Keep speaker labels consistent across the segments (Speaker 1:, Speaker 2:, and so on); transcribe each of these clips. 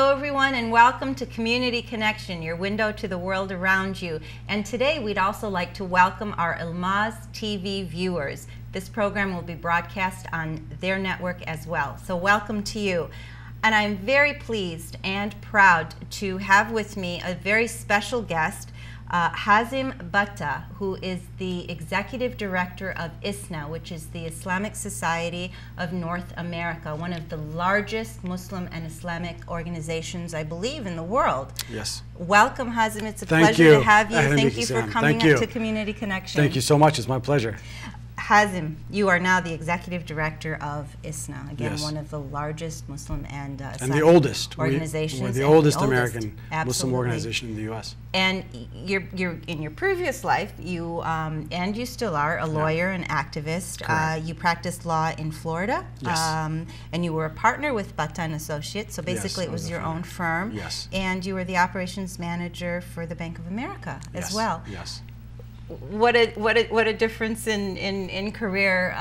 Speaker 1: Hello everyone, and welcome to Community Connection, your window to the world around you. And today we'd also like to welcome our Ilmaz TV viewers. This program will be broadcast on their network as well. So welcome to you. And I'm very pleased and proud to have with me a very special guest, Hazem Bata, who is the Executive Director of ISNA, which is the Islamic Society of North America, one of the largest Muslim and Islamic organizations, I believe, in the world.
Speaker 2: Yes.
Speaker 1: Welcome, Hazem. It's a pleasure to have you. Thank you for coming up to Community Connection.
Speaker 2: Thank you so much. It's my pleasure.
Speaker 1: Hazem, you are now the Executive Director of ISNA, again,
Speaker 2: yes.
Speaker 1: One of the largest Muslim and Islamic
Speaker 2: and the oldest
Speaker 1: organizations.
Speaker 2: We're the oldest American Muslim organization in the U.S.
Speaker 1: And you're in your previous life, you and you still are a lawyer and activist. You practiced law in Florida,
Speaker 2: yes.
Speaker 1: And you were a partner with Bata and Associates. So basically,
Speaker 2: yes,
Speaker 1: it was your own firm.
Speaker 2: Yes.
Speaker 1: And you were the operations manager for the Bank of America as well.
Speaker 2: Yes.
Speaker 1: What a difference in career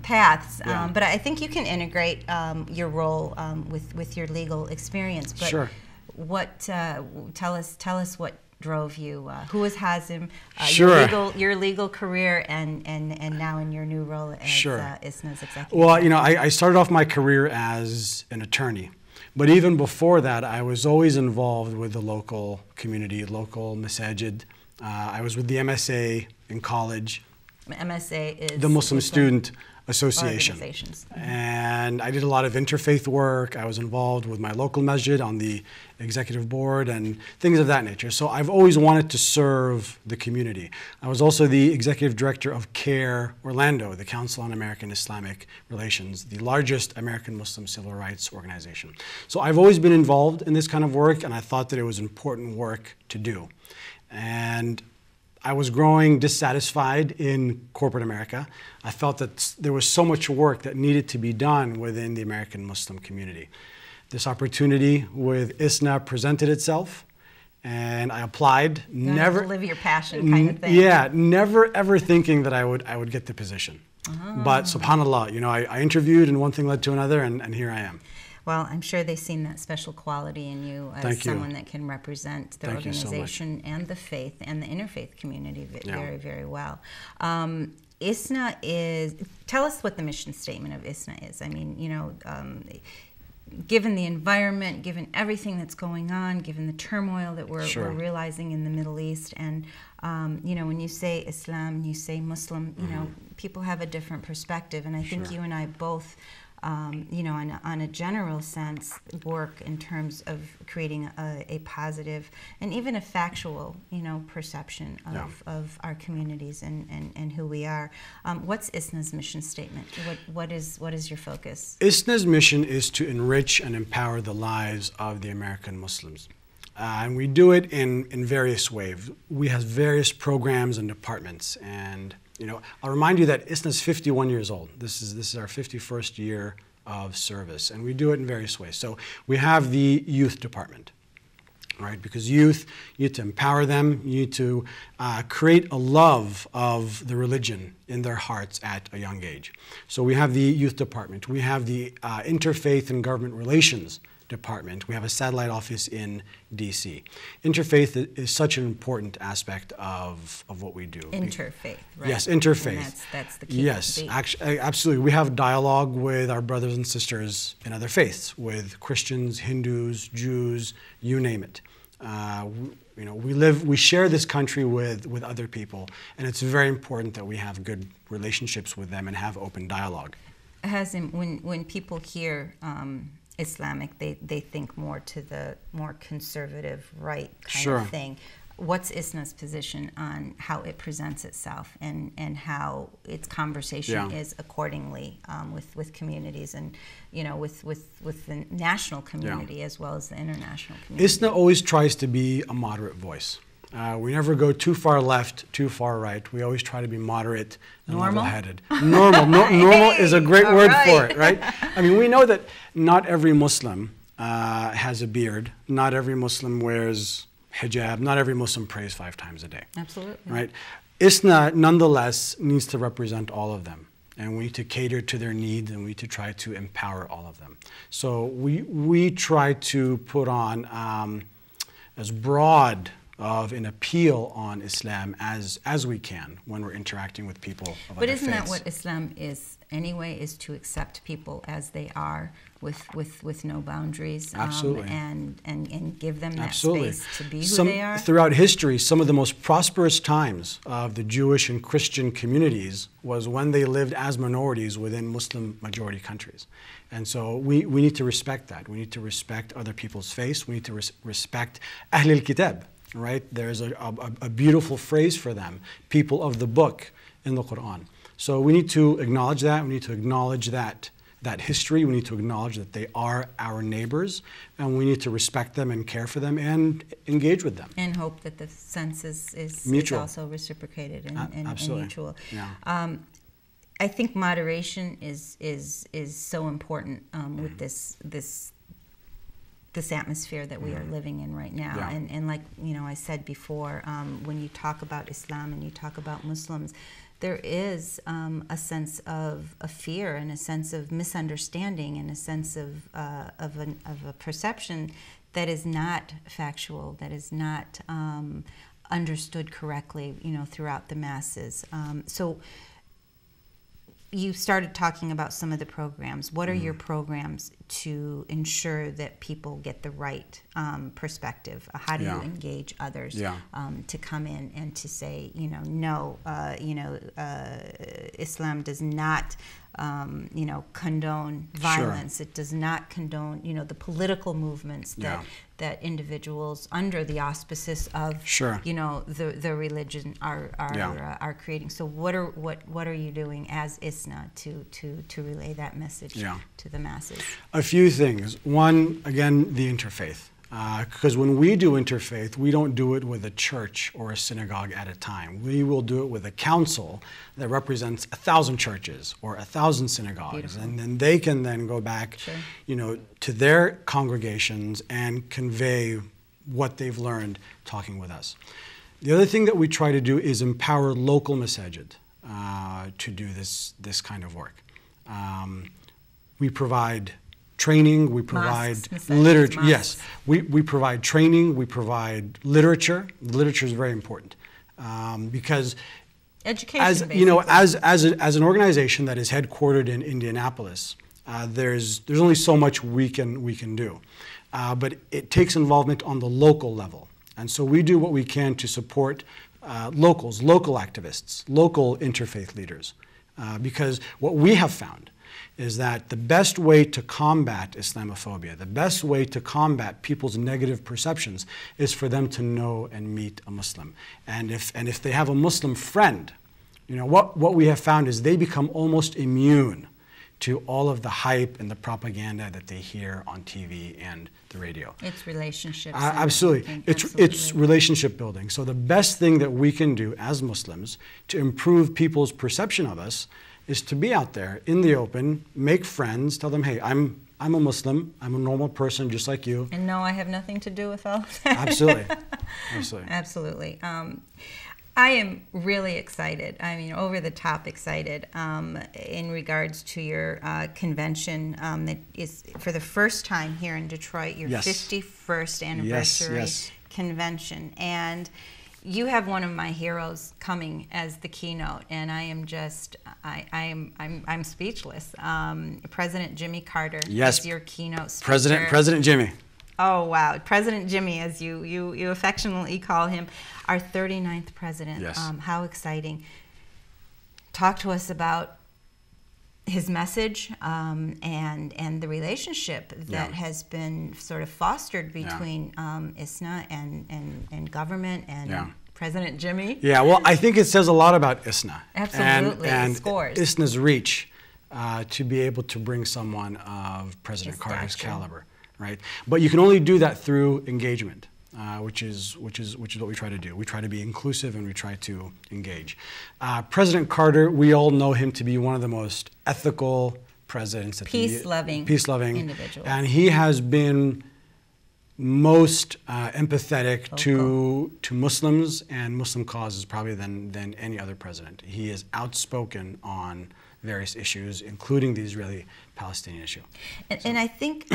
Speaker 1: paths. But I think you can integrate your role with your legal experience. But
Speaker 2: sure.
Speaker 1: Tell us what drove you. Who is Hazem?
Speaker 2: Sure.
Speaker 1: Your legal career and now in your new role as
Speaker 2: sure.
Speaker 1: ISNA's executive.
Speaker 2: Well, you know, I started off my career as an attorney. But even before that, I was always involved with the local community, local masajid. I was with the MSA in college.
Speaker 1: MSA is
Speaker 2: the Muslim Student Association.
Speaker 1: Mm-hmm.
Speaker 2: And I did a lot of interfaith work. I was involved with my local masjid on the executive board and things of that nature. So I've always wanted to serve the community. I was also the executive director of CARE Orlando, the Council on American Islamic Relations, the largest American Muslim civil rights organization. So I've always been involved in this kind of work, and I thought that it was important work to do. And I was growing dissatisfied in corporate America. I felt that there was so much work that needed to be done within the American Muslim community. This opportunity with ISNA presented itself, and I applied. Never
Speaker 1: live your passion kind of thing.
Speaker 2: Yeah, never ever thinking that I would get the position. But subhanAllah, you know, I interviewed, and one thing led to another, and here I am.
Speaker 1: Well, I'm sure they've seen that special quality in you as someone that can represent the organization and the faith and the interfaith community very, very well. ISNA is, tell us what the mission statement of ISNA is. I mean, you know, given the environment, given everything that's going on, given the turmoil that we're realizing in the Middle East, and you know, when you say Islam and you say Muslim, you know, people have a different perspective, and I think you and I both, you know, on a general sense, work in terms of creating a positive and even a factual, you know, perception of our communities and who we are. What's ISNA's mission statement? What is your focus?
Speaker 2: ISNA's mission is to enrich and empower the lives of the American Muslims. And we do it in various ways. We have various programs and departments, and you know, I'll remind you that ISNA is 51 years old. This is our 51st year of service, and we do it in various ways. So we have the youth department, right? Because youth, you need to empower them, you need to create a love of the religion in their hearts at a young age. So we have the youth department. We have the interfaith and government relations department. We have a satellite office in D.C. Interfaith is such an important aspect of what we do.
Speaker 1: Interfaith, right?
Speaker 2: Yes, interfaith.
Speaker 1: That's the key.
Speaker 2: Yes, absolutely. We have dialogue with our brothers and sisters in other faiths, with Christians, Hindus, Jews, you name it. You know, we share this country with other people, and it's very important that we have good relationships with them and have open dialogue.
Speaker 1: Hazem, when people hear Islamic, they think more to the more conservative right kind of thing. What's ISNA's position on how it presents itself and how its conversation is accordingly with communities and, you know, with the national community as well as the international community?
Speaker 2: ISNA always tries to be a moderate voice. We never go too far left, too far right. We always try to be moderate and level-headed. Normal. Normal is a great word for it, right? I mean, we know that not every Muslim has a beard. Not every Muslim wears hijab. Not every Muslim prays 5 times a day.
Speaker 1: Absolutely.
Speaker 2: Right? ISNA, nonetheless, needs to represent all of them. and we need to cater to their needs, and we need to try to empower all of them. So we try to put on as broad of an appeal on Islam as we can when we're interacting with people of other faiths.
Speaker 1: But isn't that what Islam is anyway, is to accept people as they are with no boundaries,
Speaker 2: Absolutely.
Speaker 1: And give them that
Speaker 2: Absolutely.
Speaker 1: space to be who they are?
Speaker 2: Throughout history, some of the most prosperous times of the Jewish and Christian communities was when they lived as minorities within Muslim majority countries. And so we need to respect that. We need to respect other people's faiths. We need to respect Ahl al-Kitab, right? There's a beautiful phrase for them, people of the book in the Quran. So we need to acknowledge that. We need to acknowledge that history. We need to acknowledge that they are our neighbors, and we need to respect them and care for them and engage with them.
Speaker 1: And hope that the sense is also reciprocated and mutual.
Speaker 2: Yeah.
Speaker 1: I think moderation is so important with this atmosphere that we are living in right now.
Speaker 2: Yeah.
Speaker 1: And like I said before, when you talk about Islam and you talk about Muslims, there is a sense of a fear and a sense of misunderstanding and a sense of a perception that is not factual, that is not understood correctly, throughout the masses. So you started talking about some of the programs. What are your programs to ensure that people get the right perspective? How do you engage others to come in and to say, no, Islam does not, condone violence. Sure. It does not condone, the political movements that individuals under the auspices of, the religion are creating. So what are you doing as ISNA to relay that message to the masses?
Speaker 2: A few things. One, again, the interfaith. Because when we do interfaith, we don't do it with a church or a synagogue at a time. We will do it with a council that represents 1,000 churches or 1,000 synagogues. Beautiful. And then they can then go back, to their congregations and convey what they've learned talking with us. The other thing that we try to do is empower local masajid to do this kind of work. We provide training, we provide literature. Yes, we provide training, we provide literature. Literature is very important because
Speaker 1: education,
Speaker 2: as an organization that is headquartered in Indianapolis, there's only so much we can do, but it takes involvement on the local level, and so we do what we can to support locals, local activists, local interfaith leaders, because what we have found is that the best way to combat Islamophobia, the best way to combat people's negative perceptions is for them to know and meet a Muslim. And if they have a Muslim friend, what we have found is they become almost immune to all of the hype and the propaganda that they hear on TV and the radio.
Speaker 1: It's relationships.
Speaker 2: Absolutely. It's relationship building. So the best thing that we can do as Muslims to improve people's perception of us is to be out there in the open, make friends, tell them, hey, I'm a Muslim, I'm a normal person just like you.
Speaker 1: And no, I have nothing to do with all of that.
Speaker 2: Absolutely.
Speaker 1: Absolutely. I am really excited, over the top excited in regards to your convention that is for the first time here in Detroit, your 51st anniversary convention. And you have one of my heroes coming as the keynote, and I am just, I'm speechless. President Jimmy Carter is your keynote speaker.
Speaker 2: President Jimmy.
Speaker 1: Oh wow, President Jimmy, as you affectionately call him, our 39th president.
Speaker 2: Yes.
Speaker 1: How exciting! Talk to us about his message and the relationship that has been sort of fostered between ISNA and government and President Jimmy.
Speaker 2: Yeah, well, I think it says a lot about ISNA.
Speaker 1: Absolutely,
Speaker 2: and
Speaker 1: it scores.
Speaker 2: ISNA's reach to be able to bring someone of President Carter's caliber, right? But you can only do that through engagement. Which is what we try to do. We try to be inclusive and we try to engage. President Carter, we all know him to be one of the most ethical presidents,
Speaker 1: peace-loving individual,
Speaker 2: and he has been most empathetic to Muslims and Muslim causes probably than any other president. He is outspoken on various issues, including the Israeli-Palestinian issue.
Speaker 1: And I think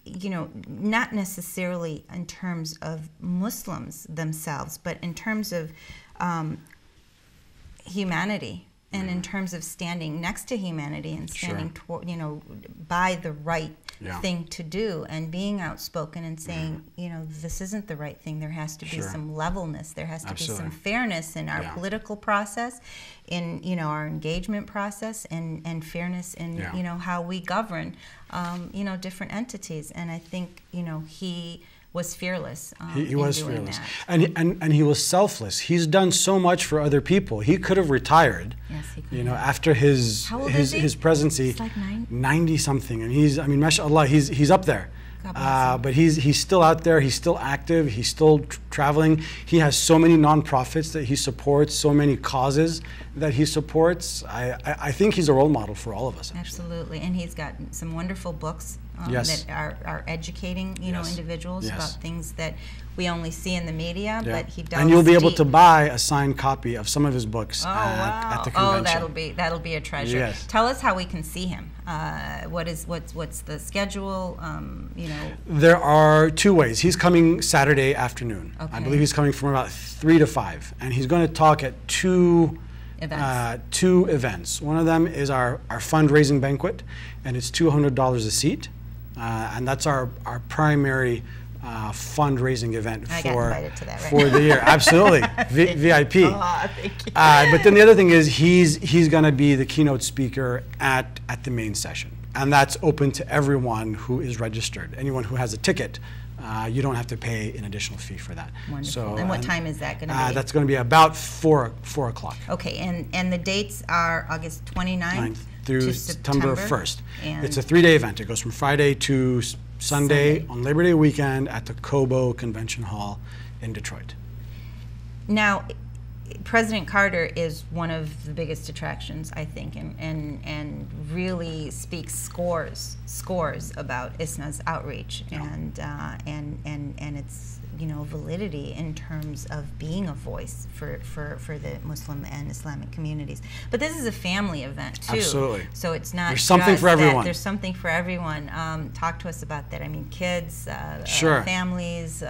Speaker 1: you know, not necessarily in terms of Muslims themselves, but in terms of humanity, and in terms of standing next to humanity and standing toward, you know, by the right thing to do, and being outspoken and saying, you know, this isn't the right thing. There has to be some levelness. There has to be some fairness in our political process, in, you know, our engagement process, and fairness in, you know, how we govern, you know, different entities. And I think, you know, he was fearless.
Speaker 2: He was fearless, and he was selfless. He's done so much for other people. He could have retired. Yes, he could. You know, after his presidency,
Speaker 1: it's like
Speaker 2: 90 something, and he's, I mean, mashallah, he's up there. But he's still out there. He's still active. He's still traveling. He has so many nonprofits that he supports, so many causes that he supports. I think he's a role model for all of us.
Speaker 1: Absolutely, and he's got some wonderful books that are educating, you know, individuals about things that we only see in the media, but he does.
Speaker 2: And you'll be able to buy a signed copy of some of his books at the convention.
Speaker 1: Oh, that'll be a treasure. Yes. Tell us how we can see him. What's the schedule? You know,
Speaker 2: there are two ways. He's coming Saturday afternoon. Okay. I believe he's coming from about 3 to 5, and he's going to talk at two events. One of them is our fundraising banquet, and it's $200 a seat, and that's our primary fundraising event for the year. Absolutely, VIP.
Speaker 1: Oh, thank you.
Speaker 2: But then the other thing is he's going to be the keynote speaker at the main session, and that's open to everyone who is registered. Anyone who has a ticket, you don't have to pay an additional fee for that.
Speaker 1: Wonderful. So, and what time is that going to be?
Speaker 2: That's going to be about 4 o'clock.
Speaker 1: Okay, and the dates are August 29th
Speaker 2: through September 1st. It's a 3-day event. It goes from Friday to Sunday on Labor Day weekend at the Cobo Convention Hall in Detroit.
Speaker 1: Now, President Carter is one of the biggest attractions, I think, and really speaks scores about ISNA's outreach and its, you know, validity in terms of being a voice for the Muslim and Islamic communities. But this is a family event too.
Speaker 2: Absolutely.
Speaker 1: So it's not
Speaker 2: there's something for everyone.
Speaker 1: There's something for everyone. Talk to us about that. I mean, kids, families,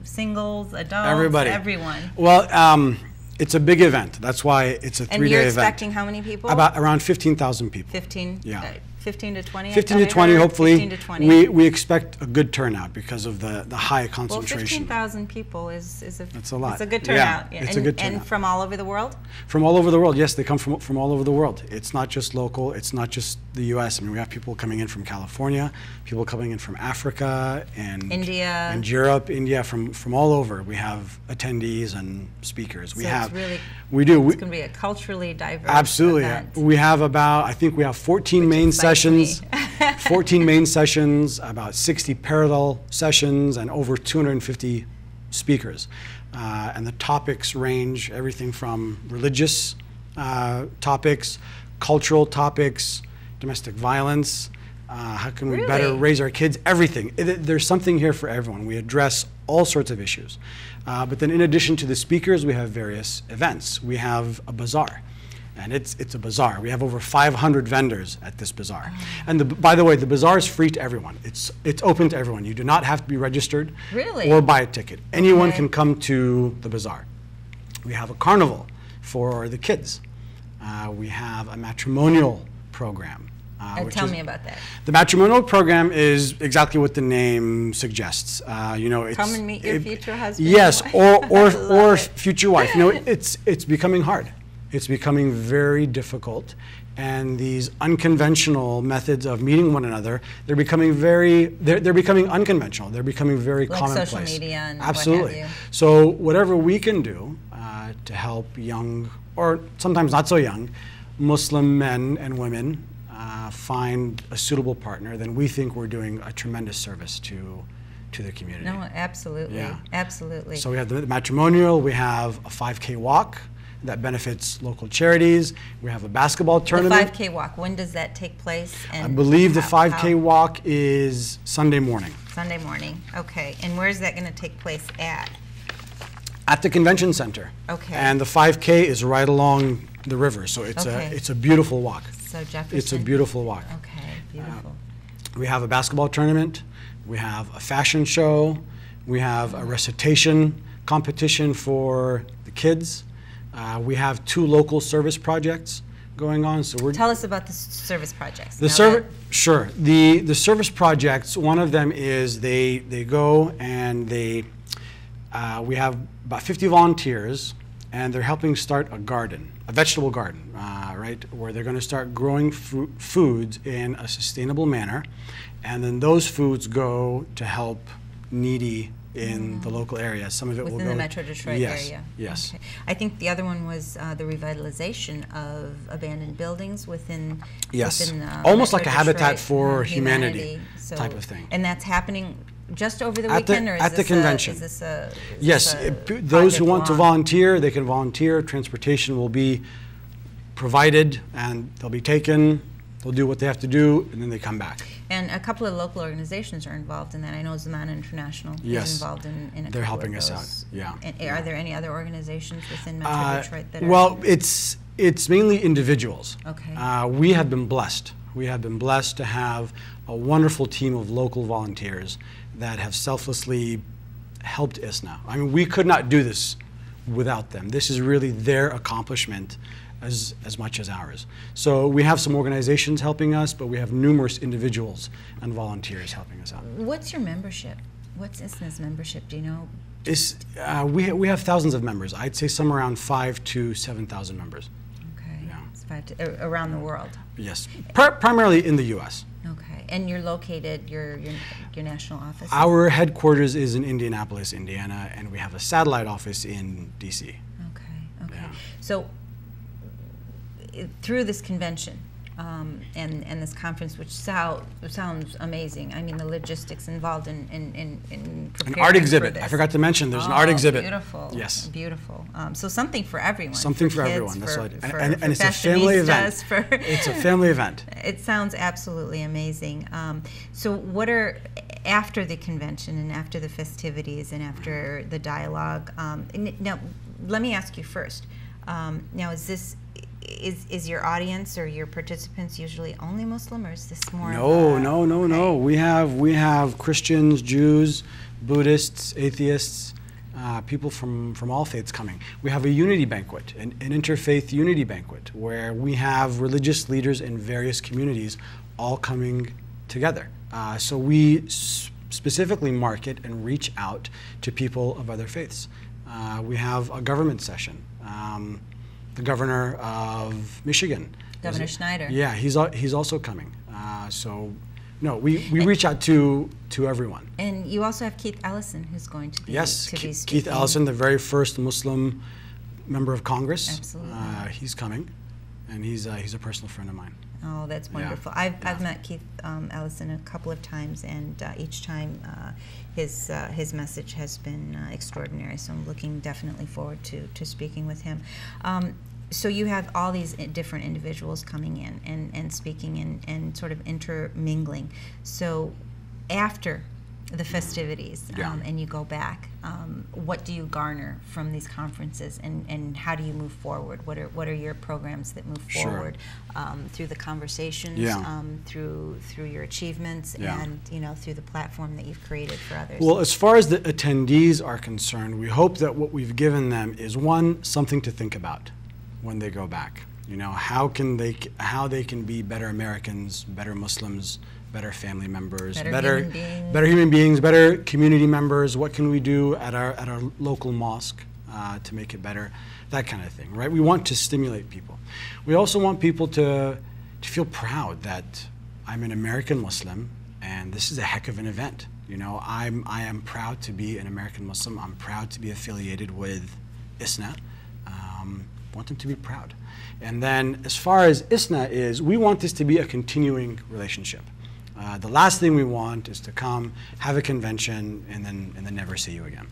Speaker 1: singles, adults,
Speaker 2: everybody,
Speaker 1: everyone.
Speaker 2: Well. It's a big event. That's why it's a 3-day event.
Speaker 1: And you're expecting how many people?
Speaker 2: Around 15,000 people.
Speaker 1: 15?
Speaker 2: Yeah.
Speaker 1: 15 to 20?
Speaker 2: 15 to 20, hopefully.
Speaker 1: 15 to 20.
Speaker 2: We expect a good turnout because of the high concentration.
Speaker 1: Well, 15,000 people is
Speaker 2: that's a lot.
Speaker 1: It's a good turnout.
Speaker 2: Yeah, it's a good turnout.
Speaker 1: And from all over the world?
Speaker 2: From all over the world, yes. They come from all over the world. It's not just local. It's not just the U.S. I mean, we have people coming in from California, people coming in from Africa and
Speaker 1: India,
Speaker 2: and Europe, India, from all over. We have attendees and speakers.
Speaker 1: We do.
Speaker 2: It's
Speaker 1: going to be a culturally diverse
Speaker 2: Absolutely.
Speaker 1: event.
Speaker 2: We have I think we have 14 main sessions, 14 main sessions, about 60 parallel sessions, and over 250 speakers. And the topics range everything from religious topics, cultural topics, domestic violence, how can we better raise our kids, everything. There's something here for everyone. We address all sorts of issues. But then in addition to the speakers, we have various events. We have a bazaar. And it's a bazaar. We have over 500 vendors at this bazaar. And by the way, the bazaar is free to everyone. It's open to everyone. You do not have to be registered or buy a ticket. Anyone can come to the bazaar. We have a carnival for the kids. We have a matrimonial program.
Speaker 1: Tell me about that.
Speaker 2: The matrimonial program is exactly what the name suggests. You know,
Speaker 1: come and meet your future husband.
Speaker 2: Yes, or future wife. You know, it's becoming hard. It's becoming very difficult, and these unconventional methods of meeting one another, they're becoming unconventional. They're becoming very commonplace.
Speaker 1: Like social media and
Speaker 2: Absolutely.
Speaker 1: What have you.
Speaker 2: So whatever we can do to help young, or sometimes not so young, Muslim men and women find a suitable partner, then we think we're doing a tremendous service to the community.
Speaker 1: No, absolutely.
Speaker 2: Yeah.
Speaker 1: Absolutely.
Speaker 2: So we have the matrimonial, we have a 5K walk that benefits local charities. We have a basketball tournament.
Speaker 1: The 5K walk, when does that take place? And
Speaker 2: I believe the 5K walk is Sunday morning.
Speaker 1: Sunday morning, okay. And where is that going to take place at?
Speaker 2: At the convention center.
Speaker 1: Okay.
Speaker 2: And the 5K is right along the river, so it's a beautiful walk.
Speaker 1: So Jefferson.
Speaker 2: It's a beautiful walk.
Speaker 1: Okay, beautiful.
Speaker 2: We have a basketball tournament. We have a fashion show. We have a recitation competition for the kids. We have 2 local service projects going on. So
Speaker 1: tell us about the service projects.
Speaker 2: The service projects. One of them is they go and we have about 50 volunteers, and they're helping start a garden, a vegetable garden, right, where they're going to start growing foods in a sustainable manner, and then those foods go to help needy in the local area. Some of it will go
Speaker 1: within the Metro Detroit area.
Speaker 2: Yes.
Speaker 1: Okay. I think the other one was the revitalization of abandoned buildings within.
Speaker 2: Yes.
Speaker 1: Within,
Speaker 2: almost
Speaker 1: Metro
Speaker 2: like a Habitat
Speaker 1: Detroit,
Speaker 2: for Humanity type of thing.
Speaker 1: And that's happening just over the weekend, or is
Speaker 2: at the convention? Yes. Those who want to volunteer, they can volunteer. Transportation will be provided, and they'll be taken. They'll do what they have to do, and then they come back.
Speaker 1: And a couple of local organizations are involved in that. I know Zaman International is involved in a
Speaker 2: they're
Speaker 1: couple
Speaker 2: helping
Speaker 1: of
Speaker 2: us
Speaker 1: those.
Speaker 2: out. Yeah.
Speaker 1: And are there any other organizations within Metro Detroit that are?
Speaker 2: Well, it's mainly individuals.
Speaker 1: Okay.
Speaker 2: We have been blessed. We have been blessed to have a wonderful team of local volunteers that have selflessly helped ISNA. I mean, we could not do this without them. This is really their accomplishment as much as ours. So we have some organizations helping us, but we have numerous individuals and volunteers helping us out.
Speaker 1: What's your membership? What's ISNA's membership? Do you know?
Speaker 2: We have thousands of members. I'd say somewhere around 5,000 to 7,000 members.
Speaker 1: Okay.
Speaker 2: Yeah.
Speaker 1: It's around the world.
Speaker 2: Yes, primarily in the U.S.
Speaker 1: Okay, and you're located, your national office?
Speaker 2: Our headquarters is in Indianapolis, Indiana, and we have a satellite office in D.C.
Speaker 1: Okay.
Speaker 2: Yeah.
Speaker 1: So through this convention and this conference, which sounds amazing. I mean, the logistics involved in preparing
Speaker 2: an art exhibit.
Speaker 1: For this.
Speaker 2: I forgot to mention there's an art exhibit.
Speaker 1: Beautiful.
Speaker 2: Yes.
Speaker 1: Beautiful. So something for everyone.
Speaker 2: Something for
Speaker 1: kids,
Speaker 2: everyone. That's right.
Speaker 1: And
Speaker 2: it's a family event. It's a family event.
Speaker 1: It sounds absolutely amazing. So what are, after the convention and after the festivities and after the dialogue, now let me ask you first. Now, is your audience or your participants usually only Muslim, or is this more?
Speaker 2: No. We have Christians, Jews, Buddhists, atheists, people from all faiths coming. We have a unity banquet, an interfaith unity banquet, where we have religious leaders in various communities all coming together. So we specifically market and reach out to people of other faiths. We have a government session. The governor of Michigan,
Speaker 1: Governor Schneider.
Speaker 2: Yeah, he's also coming. We reach out to everyone.
Speaker 1: And you also have Keith Ellison, who's going to be speaking.
Speaker 2: Keith Ellison, the very first Muslim member of Congress.
Speaker 1: Absolutely.
Speaker 2: He's coming, and he's a personal friend of mine.
Speaker 1: Oh, that's wonderful.
Speaker 2: Yeah.
Speaker 1: I've met Keith Ellison a couple of times, and each time his message has been extraordinary. So I'm looking definitely forward to speaking with him. So you have all these different individuals coming in and speaking and sort of intermingling. So after the festivities and you go back, what do you garner from these conferences, and how do you move forward? What are your programs that move forward through the conversations, through your achievements, and through the platform that you've created for others?
Speaker 2: Well, as far as the attendees are concerned, we hope that what we've given them is, one, something to think about when they go back. How they can be better Americans, better Muslims, better family members, better human beings, better community members. What can we do at our local mosque to make it better? That kind of thing, right? We want to stimulate people. We also want people to feel proud that I'm an American Muslim, and this is a heck of an event. I am proud to be an American Muslim. I'm proud to be affiliated with ISNA. Want them to be proud. And then as far as ISNA is, we want this to be a continuing relationship. The last thing we want is to come, have a convention, and then never see you again.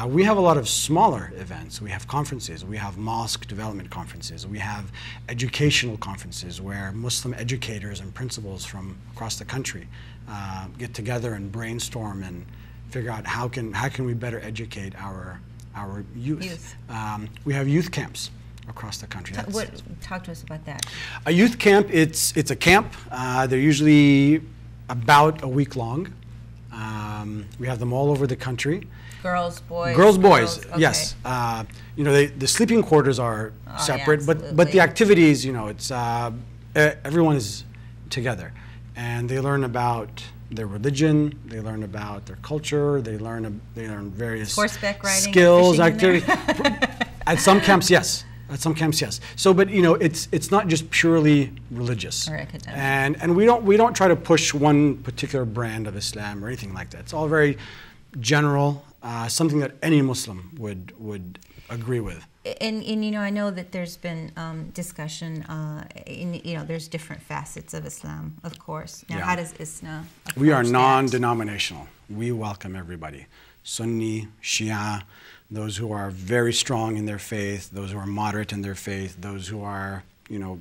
Speaker 2: We have a lot of smaller events. We have conferences. We have mosque development conferences. We have educational conferences where Muslim educators and principals from across the country get together and brainstorm and figure out how can we better educate our youth. We have youth camps. across the country.
Speaker 1: Talk to us about that.
Speaker 2: A youth camp, it's a camp. They're usually about a week long. We have them all over the country.
Speaker 1: Girls, boys.
Speaker 2: Girls, boys.
Speaker 1: Okay.
Speaker 2: Yes. You know, the sleeping quarters are separate,
Speaker 1: yeah,
Speaker 2: but the activities, you know, it's everyone is together, and they learn about their religion, they learn about their culture, they learn various
Speaker 1: horseback riding,
Speaker 2: skills, activities. At some camps, yes. At some camps, yes. So, but you know, it's not just purely religious
Speaker 1: or academic.
Speaker 2: And we don't try to push one particular brand of Islam or anything like that. It's all very general, something that any Muslim would agree with.
Speaker 1: And you know, I know that there's been discussion. You know, there's different facets of Islam, of course. Now, how does ISNA approach
Speaker 2: We are
Speaker 1: that?
Speaker 2: non-denominational. We welcome everybody, Sunni, Shia, those who are very strong in their faith, those who are moderate in their faith, those who are, you know,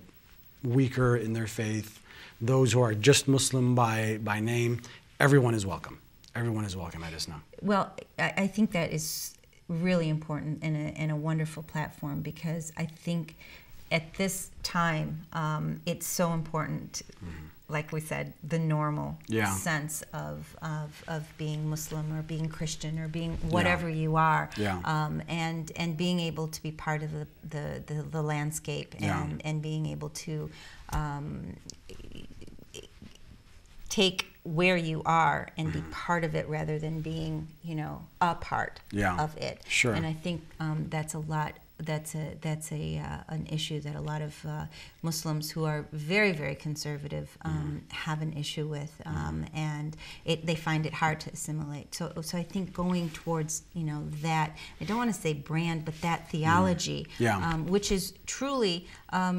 Speaker 2: weaker in their faith, those who are just Muslim by name. Everyone is welcome. Everyone is welcome at ISNA.
Speaker 1: Well, I think that is really important and a wonderful platform, because I think at this time it's so important, like we said, the normal sense of being Muslim or being Christian or being whatever you are, and being able to be part of the landscape and being able to take where you are and be part of it rather than being, you know, a part of it.
Speaker 2: Sure.
Speaker 1: And I think that's a lot. That's an issue that a lot of Muslims who are very, very conservative have an issue with, and they find it hard to assimilate. So I think going towards, you know, that, I don't want to say brand, but that theology, which is truly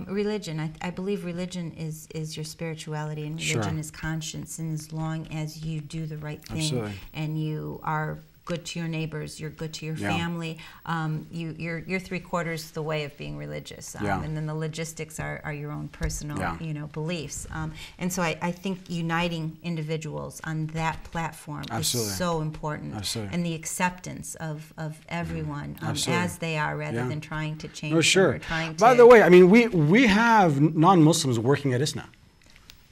Speaker 1: religion. I believe religion is your spirituality, and religion is conscience. And as long as you do the right thing and you are good to your neighbors, you're good to your family, you're 3/4 the way of being religious, and then the logistics are your own personal you know, beliefs, and so I think uniting individuals on that platform is so important, and the acceptance of everyone as they are, rather than trying to change them or trying to.
Speaker 2: By the way, I mean, we have non-Muslims working at ISNA.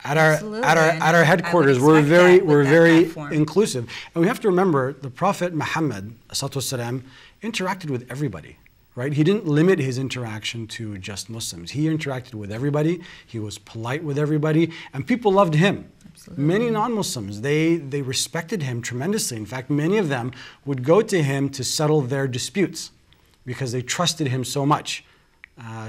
Speaker 2: At our headquarters, we're very inclusive, and we have to remember the Prophet Muhammad ﷺ interacted with everybody, right? He didn't limit his interaction to just Muslims. He interacted with everybody. He was polite with everybody, and people loved him. Absolutely. Many non-Muslims, they respected him tremendously. In fact, many of them would go to him to settle their disputes because they trusted him so much.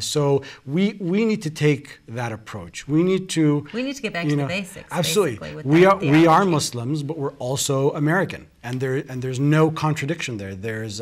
Speaker 2: So we need to take that approach. We need to
Speaker 1: get back to the basics.
Speaker 2: Absolutely, we are Muslims, but we're also American, and there's no contradiction there. There's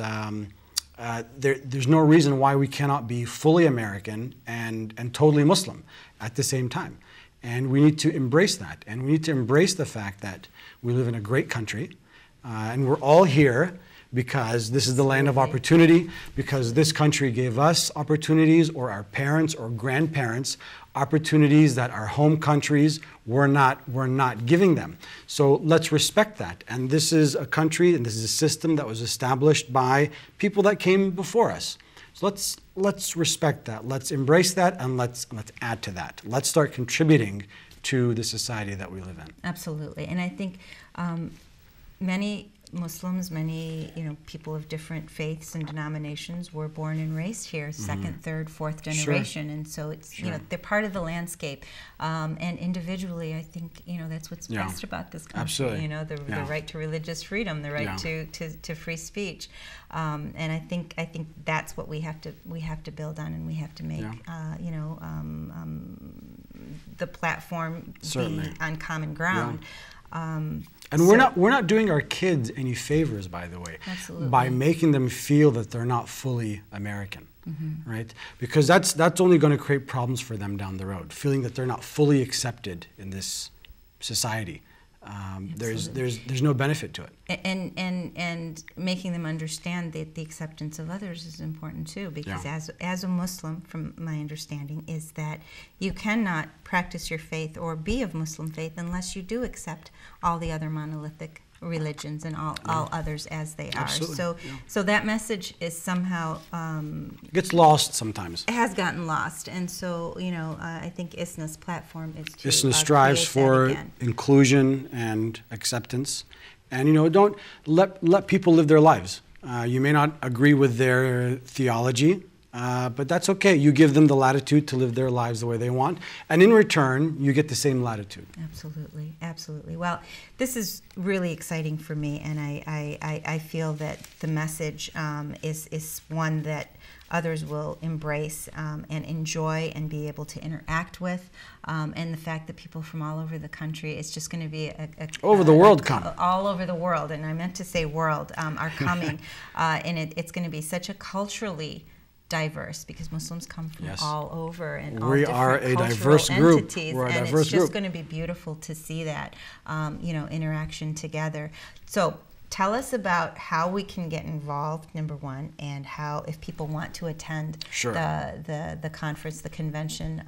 Speaker 2: no reason why we cannot be fully American and totally Muslim at the same time. And we need to embrace that, and we need to embrace the fact that we live in a great country, and we're all here because this is the land of opportunity, because this country gave us opportunities, or our parents or grandparents opportunities that our home countries were not giving them. So let's respect that. And this is a country, and this is a system that was established by people that came before us. So let's respect that. Let's embrace that, and let's add to that. Let's start contributing to the society that we live in.
Speaker 1: Absolutely, and I think many Muslims, many people of different faiths and denominations were born and raised here, second, third, fourth generation, and so it's they're part of the landscape. And individually, I think that's what's best about this country.
Speaker 2: Absolutely.
Speaker 1: The right to religious freedom, the right to free speech, and I think that's what we have to build on, and we have to make the platform be on common ground.
Speaker 2: And we're not doing our kids any favors, by the way, by making them feel that they're not fully American, right? Because that's only going to create problems for them down the road, feeling that they're not fully accepted in this society. There's no benefit to it.
Speaker 1: And making them understand that the acceptance of others is important too, because as a Muslim, from my understanding, is that you cannot practice your faith or be of Muslim faith unless you do accept all the other monolithic religions and all others as they are.
Speaker 2: Absolutely.
Speaker 1: So, so that message is somehow
Speaker 2: gets lost sometimes.
Speaker 1: It has gotten lost, and so I think ISNA's platform is to
Speaker 2: ISNA strives for inclusion and acceptance, and don't let people live their lives. You may not agree with their theology. But that's okay. You give them the latitude to live their lives the way they want. And in return, you get the same latitude.
Speaker 1: Absolutely. Absolutely. Well, this is really exciting for me. And I feel that the message is one that others will embrace and enjoy and be able to interact with. And the fact that people from all over the country, it's just going to be
Speaker 2: over the world come.
Speaker 1: All over the world. And I meant to say world, are coming. And it's going to be such a culturally diverse, because Muslims come from all over and all different
Speaker 2: are a
Speaker 1: cultural
Speaker 2: diverse group.
Speaker 1: entities,
Speaker 2: We're a
Speaker 1: and
Speaker 2: diverse
Speaker 1: it's just
Speaker 2: group.
Speaker 1: going to be beautiful to see that interaction together. So tell us about how we can get involved, number one, and how, if people want to attend the conference, the convention,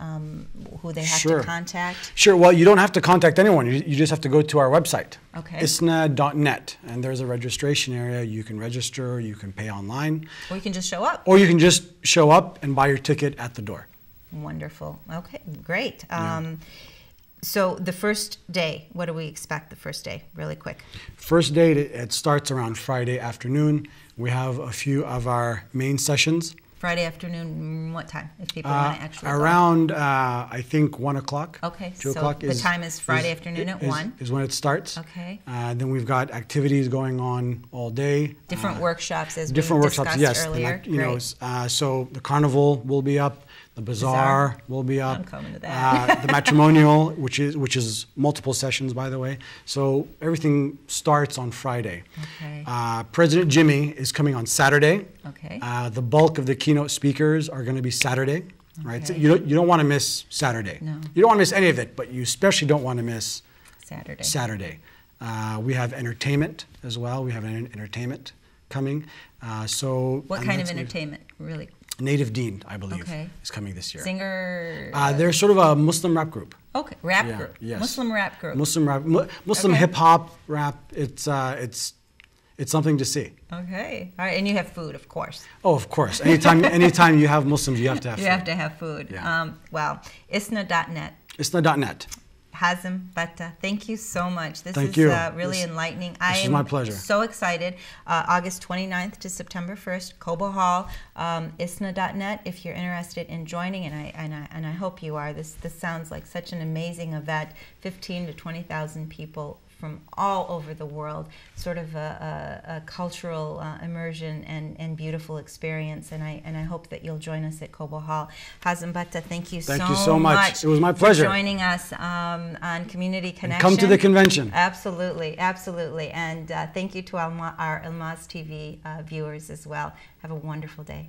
Speaker 1: who they have to contact.
Speaker 2: Sure. Well, you don't have to contact anyone. You just have to go to our website, isna.net, and there's a registration area. You can register, you can pay online.
Speaker 1: Or you can just show up.
Speaker 2: Or you can just show up and buy your ticket at the door.
Speaker 1: Wonderful. Okay, great. So the first day, what do we expect the first day, really quick?
Speaker 2: First day, it starts around Friday afternoon. We have a few of our main sessions.
Speaker 1: Friday afternoon, what time, if people want to actually
Speaker 2: around, I think, 1 o'clock.
Speaker 1: Okay,
Speaker 2: 2
Speaker 1: so
Speaker 2: o'clock
Speaker 1: the time is Friday afternoon at 1.
Speaker 2: Is when it starts.
Speaker 1: Okay.
Speaker 2: Then we've got activities going on all day.
Speaker 1: Different workshops, as we discussed earlier.
Speaker 2: So the carnival will be up. The bazaar will be up.
Speaker 1: I'm coming to that.
Speaker 2: The matrimonial, which is multiple sessions, by the way. So everything starts on Friday.
Speaker 1: Okay.
Speaker 2: President Jimmy is coming on Saturday.
Speaker 1: Okay.
Speaker 2: The bulk of the keynote speakers are going to be Saturday. Okay. Right. So you don't want to miss Saturday.
Speaker 1: No.
Speaker 2: You don't want to miss any of it, but you especially don't want to miss
Speaker 1: Saturday.
Speaker 2: We have entertainment as well. We have an entertainment coming.
Speaker 1: What kind of entertainment, really?
Speaker 2: Native Dean, I believe, is coming this year.
Speaker 1: Singer?
Speaker 2: They're sort of a Muslim rap group.
Speaker 1: Okay, rap group.
Speaker 2: Yes.
Speaker 1: Muslim rap group.
Speaker 2: Muslim hip hop rap. It's something to see.
Speaker 1: Okay, all right, and you have food, of course.
Speaker 2: Oh, of course. Anytime you have Muslims, you have to have food.
Speaker 1: You have to have food.
Speaker 2: Yeah.
Speaker 1: Well, ISNA.net.
Speaker 2: ISNA.net.
Speaker 1: Hazem Bata, thank you so much. This
Speaker 2: is
Speaker 1: really enlightening.
Speaker 2: This is my pleasure.
Speaker 1: So excited. August 29th to September 1st, Cobo Hall, ISNA.net. If you're interested in joining, and I hope you are. This sounds like such an amazing event. 15 to 20,000 people from all over the world, sort of a cultural immersion and beautiful experience. And I hope that you'll join us at Cobo Hall. Hazem Bata, thank you so much.
Speaker 2: It was my pleasure.
Speaker 1: For joining us on Community Connection.
Speaker 2: And come to the convention.
Speaker 1: Absolutely, absolutely. And thank you to our Ilmaz TV viewers as well. Have a wonderful day.